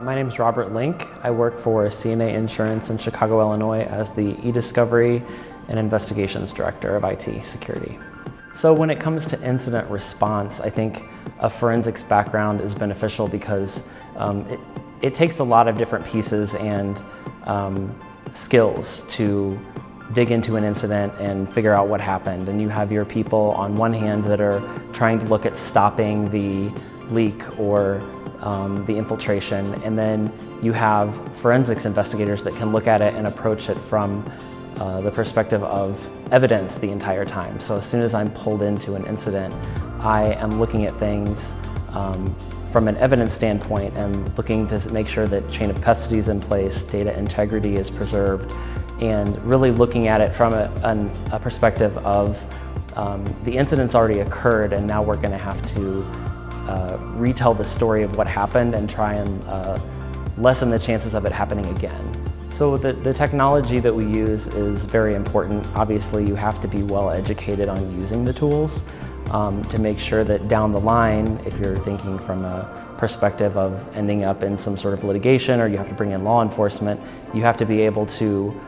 My name is Robert Link. I work for CNA Insurance in Chicago, Illinois as the e-discovery and investigations director of IT security. So when it comes to incident response, I think a forensics background is beneficial because it takes a lot of different pieces and skills to dig into an incident and figure out what happened. And you have your people on one hand that are trying to look at stopping the leak or the infiltration, and then you have forensics investigators that can look at it and approach it from the perspective of evidence the entire time. So as soon as I'm pulled into an incident, I am looking at things from an evidence standpoint and looking to make sure that chain of custody is in place, data integrity is preserved, and really looking at it from a perspective of the incident's already occurred and now we're going to have to retell the story of what happened and try and lessen the chances of it happening again. So the technology that we use is very important. Obviously, you have to be well educated on using the tools to make sure that down the line, if you're thinking from a perspective of ending up in some sort of litigation or you have to bring in law enforcement, you have to be able to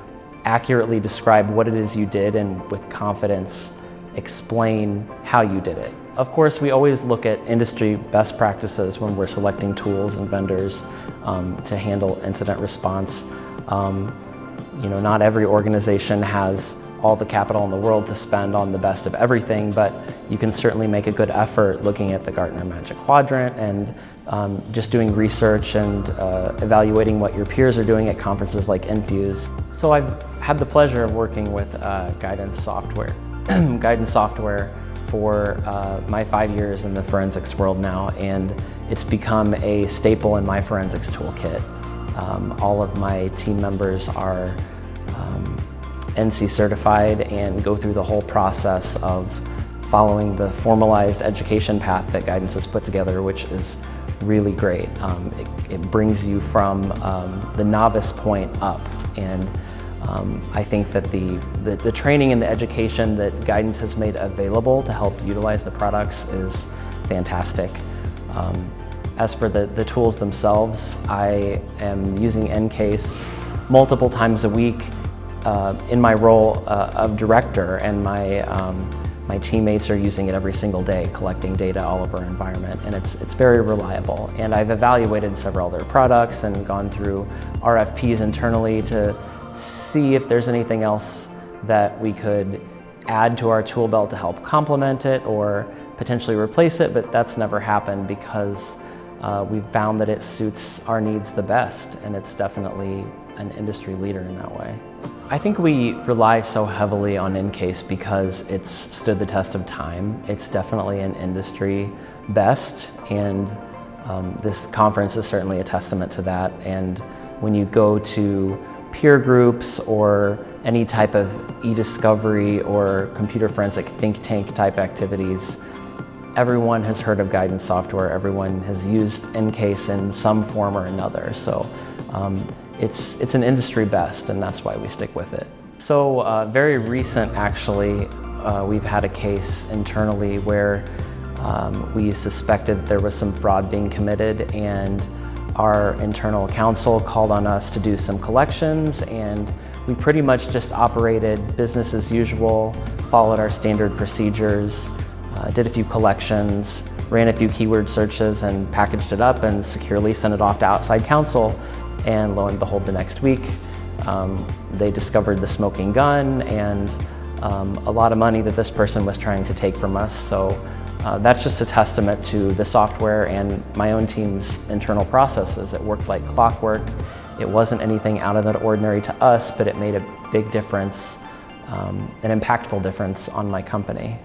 accurately describe what it is you did and with confidence explain how you did it. Of course, we always look at industry best practices when we're selecting tools and vendors to handle incident response. Not every organization has all the capital in the world to spend on the best of everything, but you can certainly make a good effort looking at the Gartner Magic Quadrant and just doing research and evaluating what your peers are doing at conferences like Infuse. So I've had the pleasure of working with guidance software. Guidance software for my 5 years in the forensics world now, and it's become a staple in my forensics toolkit. All of my team members are NC certified and go through the whole process of following the formalized education path that Guidance has put together, which is really great. It brings you from the novice point up, and I think that the training and the education that Guidance has made available to help utilize the products is fantastic. As for the tools themselves, I am using EnCase multiple times a week in my role of director, and my teammates are using it every single day, collecting data all over our environment, and it's very reliable. And I've evaluated several other products and gone through RFPs internally to see if there's anything else that we could add to our tool belt to help complement it or potentially replace it, but that's never happened because we've found that it suits our needs the best, and it's definitely an industry leader in that way. I think we rely so heavily on EnCase because it's stood the test of time. It's definitely an industry best, and this conference is certainly a testament to that. And when you go to peer groups or any type of e-discovery or computer forensic think tank type activities, everyone has heard of Guidance software. Everyone has used EnCase in some form or another. So it's an industry best, and that's why we stick with it. So very recent, actually, we've had a case internally where we suspected there was some fraud being committed, and our internal counsel called on us to do some collections, and we pretty much just operated business as usual, followed our standard procedures, did a few collections, ran a few keyword searches, and packaged it up and securely sent it off to outside counsel. And lo and behold, the next week, they discovered the smoking gun and a lot of money that this person was trying to take from us. So that's just a testament to the software and my own team's internal processes. It worked like clockwork. It wasn't anything out of the ordinary to us, but it made a big difference, an impactful difference on my company.